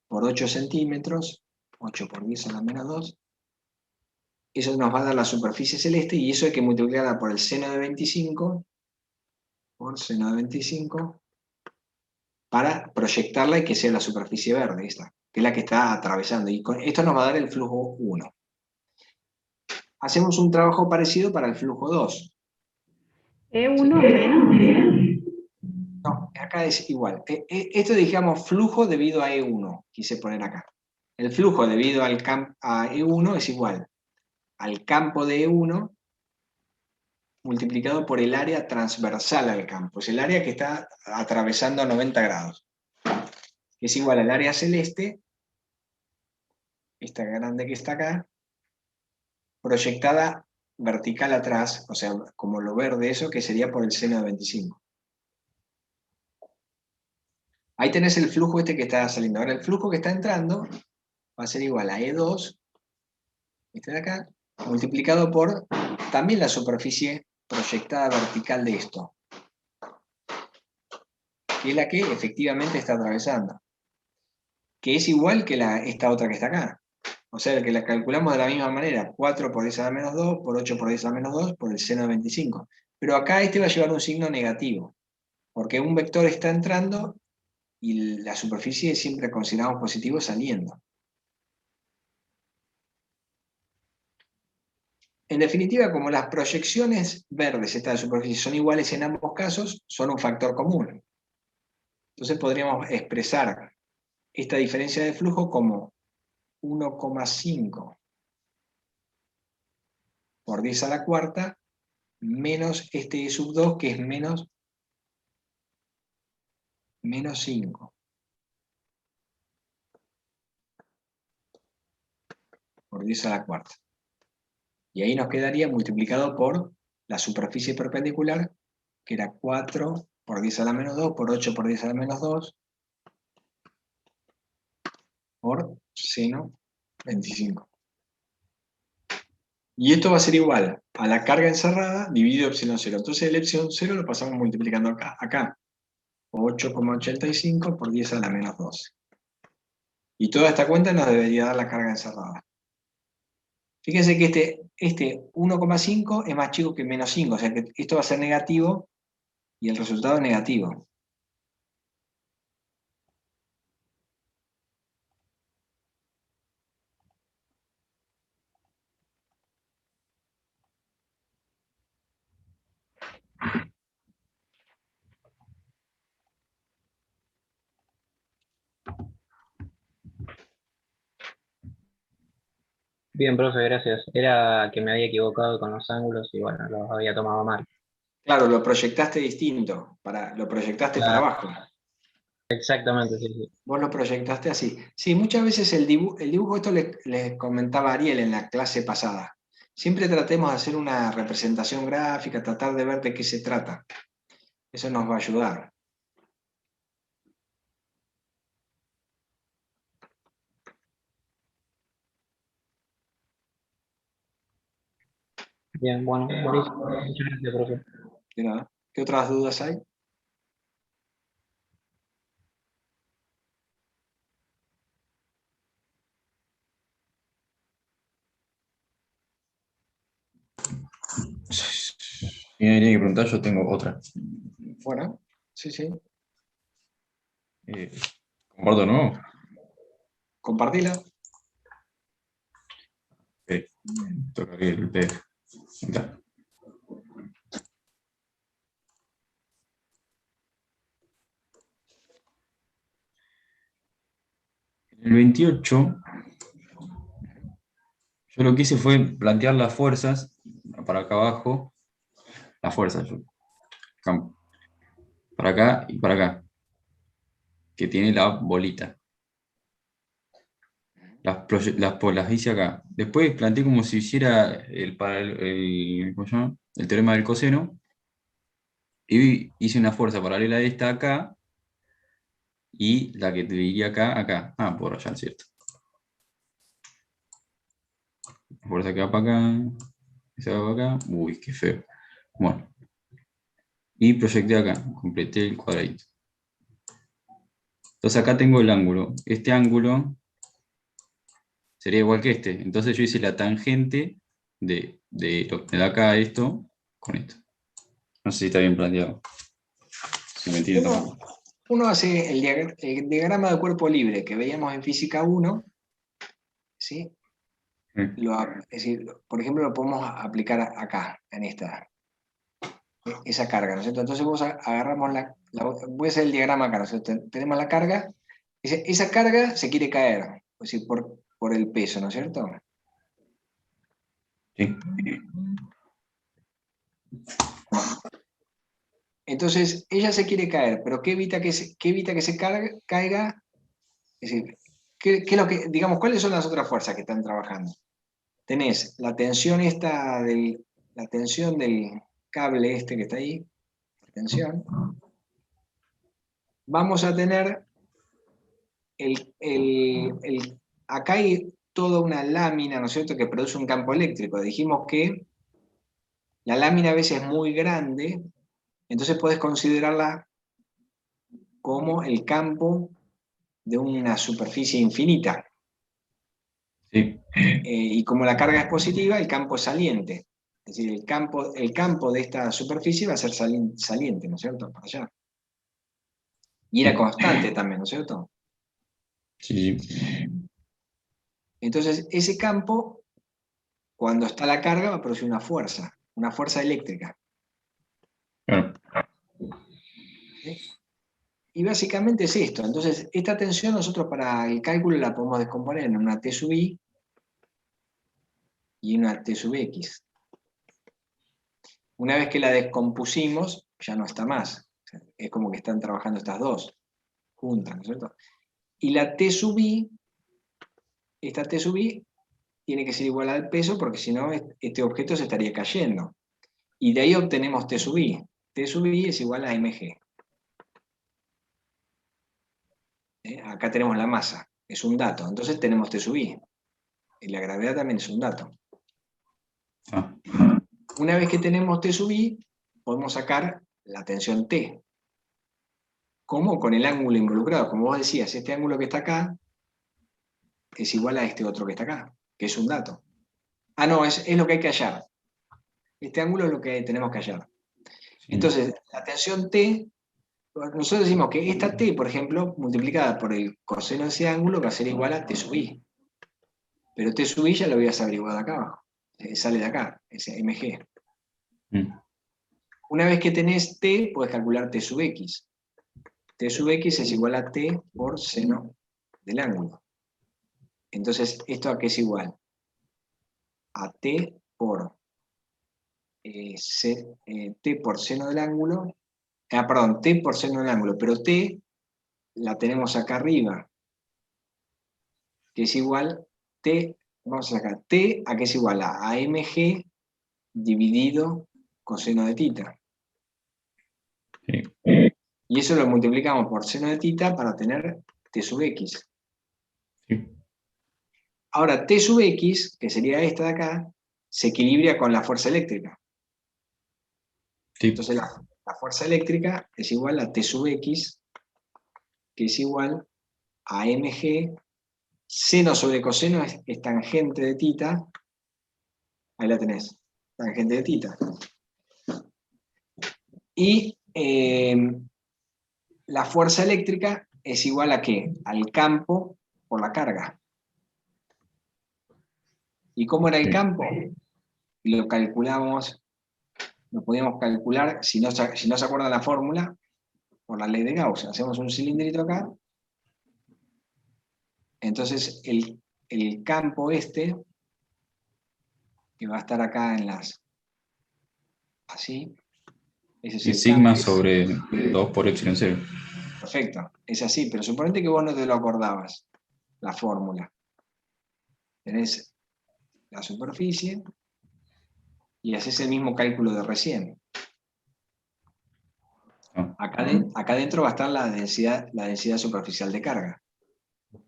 por 8 centímetros, 8 por 10 a la menos 2. Eso nos va a dar la superficie celeste, y eso hay que multiplicarla por el seno de 25, por seno de 25, para proyectarla y que sea la superficie verde, esta, que es la que está atravesando. Y con esto nos va a dar el flujo 1. Hacemos un trabajo parecido para el flujo 2. E1 menos. No, acá es igual. Esto digamos flujo debido a E1, quise poner acá. El flujo debido a E1 es igual al campo de E1 multiplicado por el área transversal al campo. Es el área que está atravesando a 90 grados. Es igual al área celeste, esta grande que está acá, proyectada vertical atrás, o sea, como lo verde eso, que sería por el seno de 25. Ahí tenés el flujo que está saliendo. Ahora el flujo que está entrando va a ser igual a E2, este de acá, multiplicado por también la superficie proyectada vertical de esto, que es la que efectivamente está atravesando, que es igual que esta otra que está acá. O sea, que la calculamos de la misma manera, 4 por 10 a la menos 2, por 8 por 10 a la menos 2, por el seno de 25. Pero acá va a llevar un signo negativo, porque un vector está entrando y la superficie siempre consideramos positivo saliendo. En definitiva, como las proyecciones verdes esta de superficie son iguales en ambos casos, son un factor común. Entonces podríamos expresar esta diferencia de flujo como 1,5 por 10 a la cuarta menos este E sub 2, que es menos 5 por 10 a la cuarta. Y ahí nos quedaría multiplicado por la superficie perpendicular, que era 4 por 10 a la menos 2, por 8 por 10 a la menos 2, por seno 25. Y esto va a ser igual a la carga encerrada dividido epsilon 0. Entonces el epsilon 0 lo pasamos multiplicando acá. 8,85 por 10 a la menos 12. Y toda esta cuenta nos debería dar la carga encerrada. Fíjense que este 1,5 es más chico que menos 5, o sea que esto va a ser negativo y el resultado es negativo. Bien, profe, gracias. Era que me había equivocado con los ángulos y bueno, los había tomado mal. Claro, lo proyectaste distinto, lo proyectaste para Claro, abajo. exactamente, sí, sí. Vos lo proyectaste así. Sí, muchas veces el dibujo, esto les comentaba Ariel en la clase pasada. Siempre tratemos de hacer una representación gráfica, tratar de ver de qué se trata. Eso nos va a ayudar. Bien, bueno, buenísimo. Muchas gracias, profe. De nada. ¿Qué otras dudas hay? Si me tiene que preguntar, yo tengo otra. Bueno, sí, sí. Eh, ¿Comparto no? Compartila. Ok. Toca aquí el PDF. Acá. En el 28, yo lo que hice fue plantear las fuerzas para acá abajo. Las fuerzas, para acá y para acá, que tiene la bolita. Las hice acá. Después planteé como si hiciera ¿cómo se llama? El teorema del coseno. Y hice una fuerza paralela a esta acá y la que te diría acá, acá. Ah, por allá, ¿cierto? Fuerza que va para acá, esa va para acá. Uy, qué feo. Bueno. Y proyecté acá, completé el cuadradito. Entonces acá tengo el ángulo. Este ángulo sería igual que este. Entonces yo hice la tangente de acá a esto con esto. No sé si está bien planteado. Si me entienden tampoco. Uno hace el diagrama de cuerpo libre que veíamos en física 1, ¿sí? Es decir, por ejemplo, lo podemos aplicar acá, en esa carga, ¿no es cierto? Entonces vos agarramos voy a hacer el diagrama acá, ¿no es cierto? Tenemos la carga, esa carga se quiere caer, es decir, por el peso, ¿no es cierto? Sí. Entonces, ella se quiere caer, pero ¿qué evita que se caiga? Es decir, ¿qué es lo que, digamos, cuáles son las otras fuerzas que están trabajando? Tenés la tensión la tensión del cable este que está ahí, la tensión. Vamos a tener acá hay toda una lámina, ¿no es cierto?, que produce un campo eléctrico. Dijimos que la lámina a veces es muy grande, entonces puedes considerarla como el campo de una superficie infinita. Sí. Y como la carga es positiva, el campo es saliente. Es decir, el campo de esta superficie va a ser saliente, ¿no es cierto?, para allá. Y era constante también, ¿no es cierto? Sí. Entonces, ese campo, cuando está la carga, va a producir una fuerza eléctrica. Bueno. ¿Sí? Y básicamente es esto. Entonces, esta tensión nosotros para el cálculo la podemos descomponer en una T sub I y una T sub X. Una vez que la descompusimos, ya no está más. Es como que están trabajando estas dos juntas, ¿no es cierto? Y la T sub I, esta T sub I, tiene que ser igual al peso porque si no, este objeto se estaría cayendo. Y de ahí obtenemos T sub I. T sub I es igual a mg. Acá tenemos la masa, es un dato. Entonces tenemos T sub I. Y la gravedad también es un dato. Ah. Una vez que tenemos T sub I, podemos sacar la tensión T. ¿Cómo? Con el ángulo involucrado. Como vos decías, este ángulo que está acá es igual a este otro que está acá, que es un dato. Ah, no, es lo que hay que hallar. Este ángulo es lo que tenemos que hallar. Sí. Entonces, la tensión T, nosotros decimos que esta T, por ejemplo, multiplicada por el coseno de ese ángulo va a ser igual a T sub I. Pero T sub I ya lo habías averiguado acá abajo. Sale de acá, ese MG. Mm. Una vez que tenés T, puedes calcular T sub X. T sub X es igual a T por seno del ángulo. Entonces, ¿esto a qué es igual? A T por T por seno del ángulo. Perdón, T por seno del ángulo, pero T la tenemos acá arriba, que es igual T, vamos a sacar T a que es igual a AMG dividido coseno de tita. Sí. Y eso lo multiplicamos por seno de tita para tener T sub X. Sí. Ahora, T sub X, que sería esta de acá, se equilibra con la fuerza eléctrica. Sí. Entonces la fuerza eléctrica es igual a T sub X, que es igual a mg, seno sobre coseno es tangente de tita, ahí la tenés, tangente de tita. Y la fuerza eléctrica es igual a ¿qué? Al campo por la carga. ¿Y cómo era el campo? Lo calculamos, lo podíamos calcular, si no se acuerdan la fórmula, por la ley de Gauss. Hacemos un cilindrito acá. Entonces el campo este, que va a estar acá en las... así, ese es Y el sigma campo. sobre 2 por epsilon 0. Perfecto, es así, pero suponete que vos no te lo acordabas, la fórmula. Tenés la superficie y haces el mismo cálculo de recién. Ah. Acá dentro va a estar la densidad superficial de carga.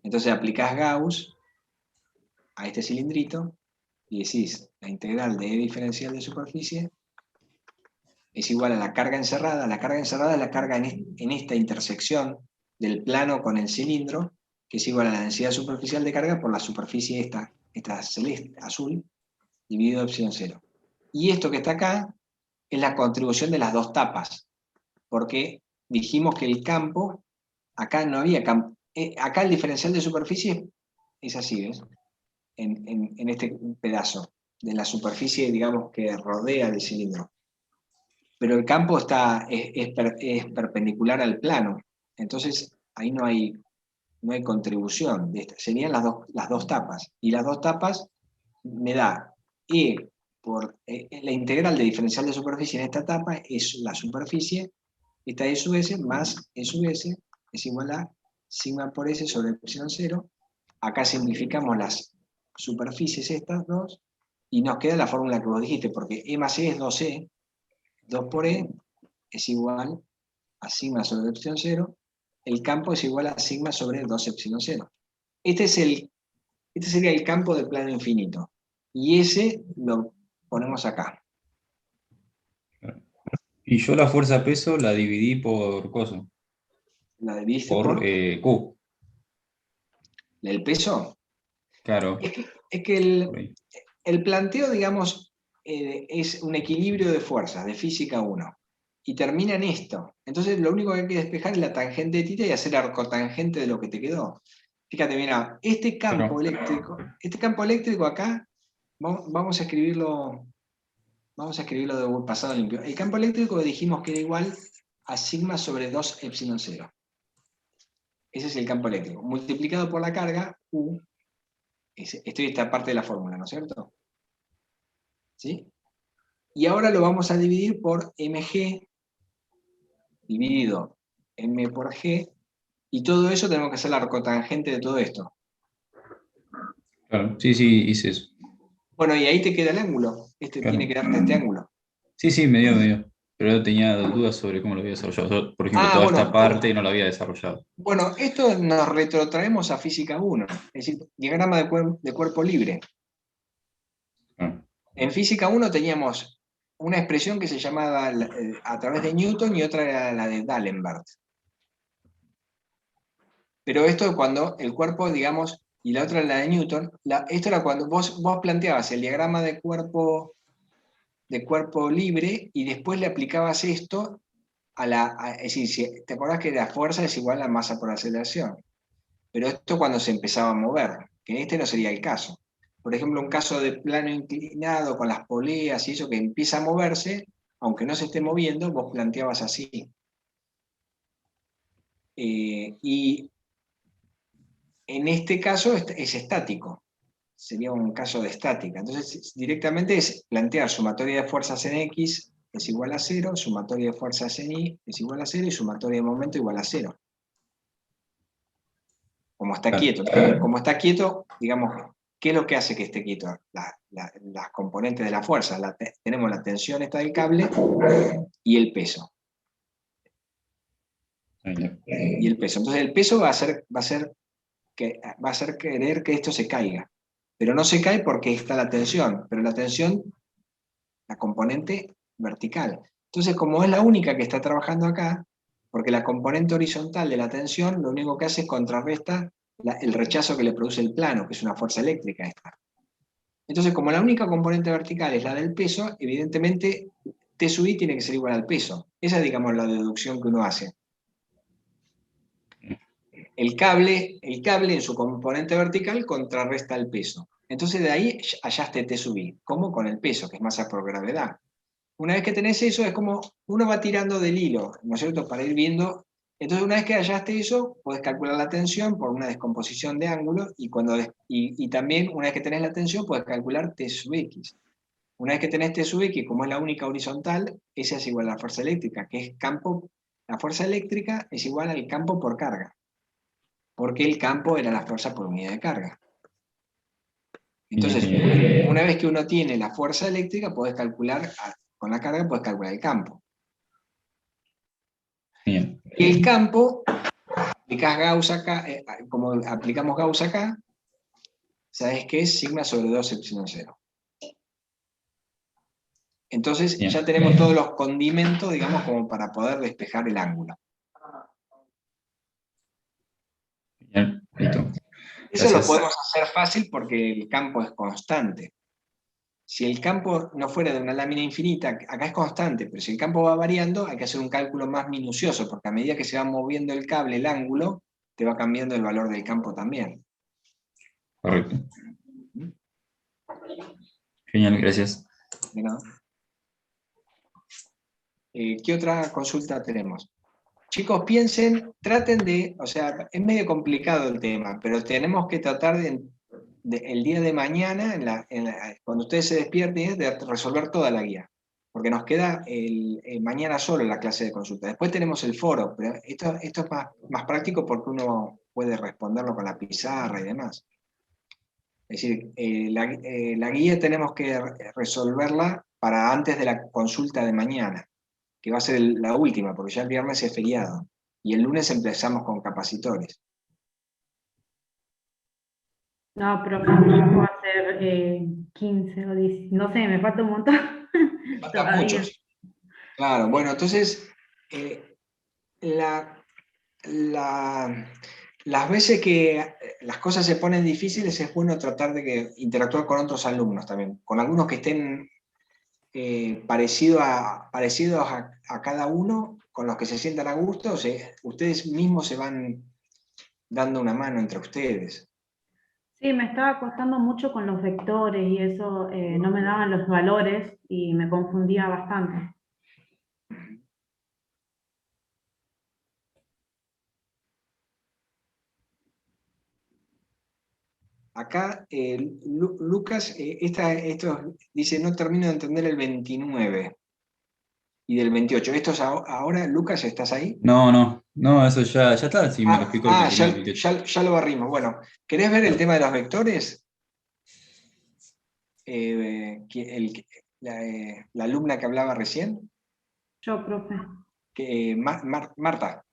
Entonces aplicás Gauss a este cilindrito y decís la integral de E diferencial de superficie es igual a la carga encerrada. La carga encerrada es la carga en esta intersección del plano con el cilindro, que es igual a la densidad superficial de carga por la superficie esta celeste, azul, dividido epsilon 0. Y esto que está acá es la contribución de las dos tapas, porque dijimos que el campo, acá no había campo, acá el diferencial de superficie es así, ¿ves? En este pedazo de la superficie, digamos, que rodea el cilindro. Pero el campo es perpendicular al plano, entonces ahí no hay contribución. Serían las dos tapas, y las dos tapas me da E por la integral de diferencial de superficie en esta tapa es la superficie, esta E sub S más E sub S es igual a sigma por S sobre epsilon 0. Acá simplificamos las superficies estas dos, y nos queda la fórmula que vos dijiste, porque E más E es 2E, 2 por E es igual a sigma sobre epsilon 0, el campo es igual a sigma sobre 2 epsilon 0. Este sería el campo del plano infinito, y ese lo ponemos acá. Y yo la fuerza peso la dividí por coso, ¿La dividiste por Q. el peso? Claro. Es que Por ahí. el planteo, digamos, es un equilibrio de fuerzas, de física 1, y termina en esto. Entonces lo único que hay que despejar es la tangente de tita y hacer arcotangente de lo que te quedó. Fíjate, mira, este campo eléctrico acá, vamos a escribirlo de pasado limpio. El campo eléctrico dijimos que era igual a sigma sobre 2 epsilon 0. Ese es el campo eléctrico. Multiplicado por la carga, U, esto es esta parte de la fórmula, ¿no es cierto? ¿Sí? Y ahora lo vamos a dividir por mg dividido m por g, y todo eso tenemos que hacer la arcotangente de todo esto. Claro, sí, hice eso. Bueno, y ahí te queda el ángulo. Claro. Tiene que darte este ángulo. Sí, me dio. Pero yo tenía dudas sobre cómo lo había desarrollado. Yo, por ejemplo, toda esta parte no lo había desarrollado. Bueno, esto nos retrotraemos a física 1, es decir, diagrama de cuerpo libre. En física 1 teníamos una expresión que se llamaba a través de Newton y otra era la de D'Alembert. Pero esto es cuando el cuerpo, digamos, y la otra es la de Newton. Esto era cuando vos planteabas el diagrama de cuerpo libre y después le aplicabas esto es decir, te acordás que la fuerza es igual a masa por aceleración. Pero esto cuando se empezaba a mover, que en este no sería el caso. Por ejemplo, un caso de plano inclinado con las poleas y eso que empieza a moverse, aunque no se esté moviendo, vos planteabas así. Y en este caso es estático, sería un caso de estática. Entonces, directamente es plantear sumatoria de fuerzas en X es igual a 0, sumatoria de fuerzas en Y es igual a 0 y sumatoria de momento igual a 0. Como está quieto. Como está quieto, digamos, ¿qué es lo que hace que esté quieto? Las componentes de la fuerza. Tenemos la tensión esta del cable y el peso. Y el peso. Entonces el peso va a hacer querer que esto se caiga. Pero no se cae porque está la tensión. Pero la tensión, la componente vertical. Entonces, como es la única que está trabajando acá, porque la componente horizontal de la tensión lo único que hace es contrarresta el rechazo que le produce el plano, que es una fuerza eléctrica esta. Entonces, como la única componente vertical es la del peso, evidentemente T sub I tiene que ser igual al peso. Esa es, digamos, la deducción que uno hace. El cable en su componente vertical contrarresta el peso. Entonces de ahí hallaste T sub I. ¿Cómo? Con el peso, que es masa por gravedad. Una vez que tenés eso, es como uno va tirando del hilo, ¿no es cierto?, para ir viendo. Entonces, una vez que hallaste eso, podés calcular la tensión por una descomposición de ángulo, y también, una vez que tenés la tensión, podés calcular T sub X. Una vez que tenés T sub X, como es la única horizontal, esa es igual a la fuerza eléctrica, que es campo. La fuerza eléctrica es igual al campo por carga, porque el campo era la fuerza por unidad de carga. Entonces, una vez que uno tiene la fuerza eléctrica, podés calcular, con la carga podés calcular el campo. Bien. Y el campo, aplicás Gauss acá, como aplicamos Gauss acá, sabés que es sigma sobre 2 epsilon 0. Entonces Bien. ya tenemos todos los condimentos, digamos, como para poder despejar el ángulo. Bien, listo. Eso Gracias. lo podemos hacer fácil porque el campo es constante. Si el campo no fuera de una lámina infinita, acá es constante, pero si el campo va variando, hay que hacer un cálculo más minucioso, porque a medida que se va moviendo el cable, el ángulo, te va cambiando el valor del campo también. Correcto. Genial, gracias. ¿De nada? ¿Qué otra consulta tenemos? Chicos, piensen, traten de, o sea, es medio complicado el tema, pero tenemos que tratar el día de mañana, cuando ustedes se despierten, de resolver toda la guía. Porque nos queda mañana solo la clase de consulta. Después tenemos el foro, pero esto es más práctico porque uno puede responderlo con la pizarra y demás. Es decir, la guía tenemos que resolverla para antes de la consulta de mañana, que va a ser la última, porque ya el viernes es feriado. Y el lunes empezamos con capacitores. No, pero yo puedo hacer 15 o 10, no sé, me falta un montón. Faltan Todavía. muchos. Claro, bueno, entonces, las veces que las cosas se ponen difíciles es bueno tratar de interactuar con otros alumnos también, con algunos que estén parecidos a cada uno, con los que se sientan a gusto. O sea, ustedes mismos se van dando una mano entre ustedes. Sí, me estaba costando mucho con los vectores y eso, no me daban los valores y me confundía bastante. Acá Lucas, esto dice, no termino de entender el 29 y del 28. ¿Esto es ahora, Lucas, estás ahí? No, eso ya está, sí, me lo explicó el 29 y el 28. Ya lo barrimos. Bueno, ¿querés ver el tema de los vectores? La alumna que hablaba recién, Yo, profe. Marta.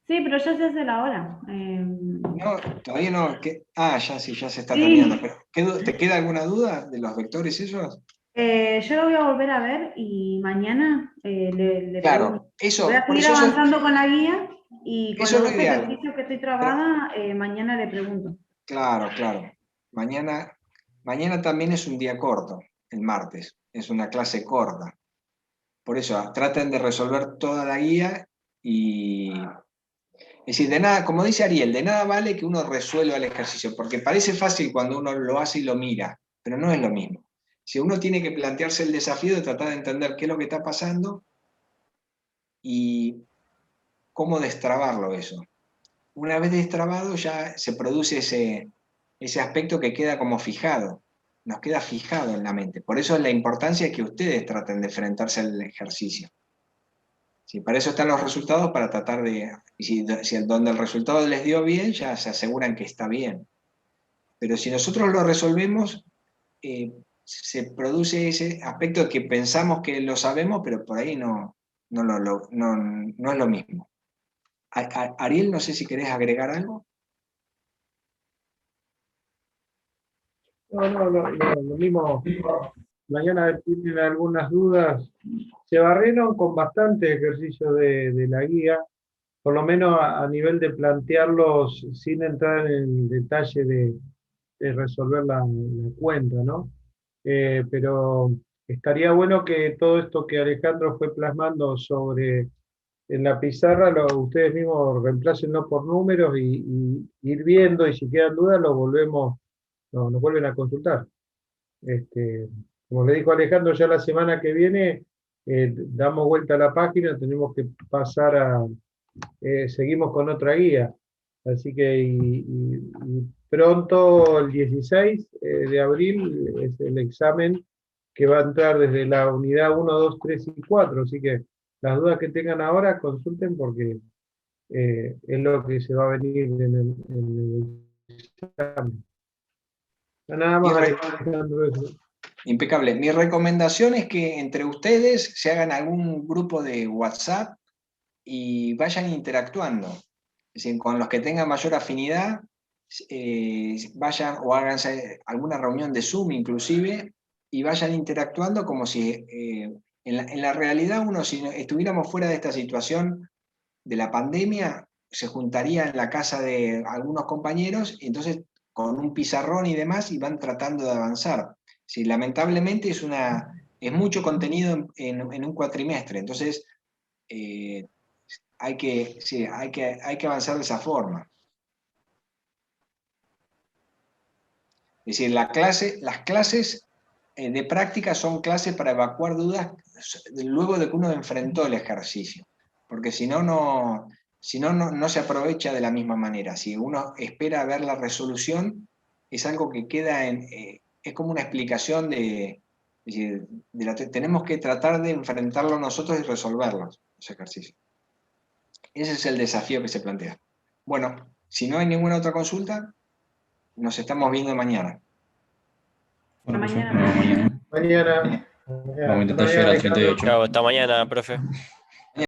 Sí, pero ya se hace la hora. No, todavía no. Ya se está Sí. terminando. Pero, ¿te queda alguna duda de los vectores esos? Yo lo voy a volver a ver y mañana le Claro, pregunto. eso, Voy a por seguir eso avanzando con la guía y con eso los es dos lo ideal. ejercicios que estoy trabada, mañana le pregunto. Claro, claro. Mañana también es un día corto, el martes. Es una clase corta. Por eso, traten de resolver toda la guía y... Es decir, de nada, como dice Ariel, de nada vale que uno resuelva el ejercicio, porque parece fácil cuando uno lo hace y lo mira, pero no es lo mismo. Si uno tiene que plantearse el desafío de tratar de entender qué es lo que está pasando y cómo destrabarlo eso. Una vez destrabado ya se produce ese aspecto que queda como fijado, nos queda fijado en la mente. Por eso es la importancia que ustedes traten de enfrentarse al ejercicio. Sí, para eso están los resultados, para tratar de, si donde el resultado les dio bien, ya se aseguran que está bien. Pero si nosotros lo resolvemos, se produce ese aspecto que pensamos que lo sabemos, pero por ahí no es lo mismo. Ariel, no sé si querés agregar algo. No, lo mismo. Mañana tienen algunas dudas. Se barrieron con bastante ejercicio de la guía, por lo menos a nivel de plantearlos sin entrar en el detalle de resolver la cuenta, ¿no? Pero estaría bueno que todo esto que Alejandro fue plasmando sobre en la pizarra, ustedes mismos reemplácenlo por números y ir viendo, y si quedan dudas, nos vuelven a consultar. Como le dijo Alejandro, ya la semana que viene damos vuelta a la página, tenemos que pasar seguimos con otra guía. Así que y pronto, el 16 de abril, es el examen que va a entrar desde la unidad 1, 2, 3 y 4. Así que las dudas que tengan ahora, consulten porque es lo que se va a venir en el examen. Nada más, Alejandro, eso. Impecable. Mi recomendación es que entre ustedes se hagan algún grupo de WhatsApp y vayan interactuando. Es decir, con los que tengan mayor afinidad, vayan o háganse alguna reunión de Zoom inclusive, y vayan interactuando como si en la realidad si estuviéramos fuera de esta situación de la pandemia, se juntaría en la casa de algunos compañeros, y entonces con un pizarrón y demás, y van tratando de avanzar. Sí, lamentablemente es mucho contenido en un cuatrimestre, entonces hay que avanzar de esa forma. Es decir, las clases de práctica son clases para evacuar dudas luego de que uno enfrentó el ejercicio, porque si no, no se aprovecha de la misma manera. Si uno espera ver la resolución, es algo que queda es como una explicación tenemos que tratar de enfrentarlo nosotros y resolverlos, los ejercicios. Ese es el desafío que se plantea. Bueno, si no hay ninguna otra consulta, nos estamos viendo mañana. Bueno, pues Mañana. nos vemos mañana. Mañana. Vamos a intentar llegar a 38. Chao, hasta mañana, profe.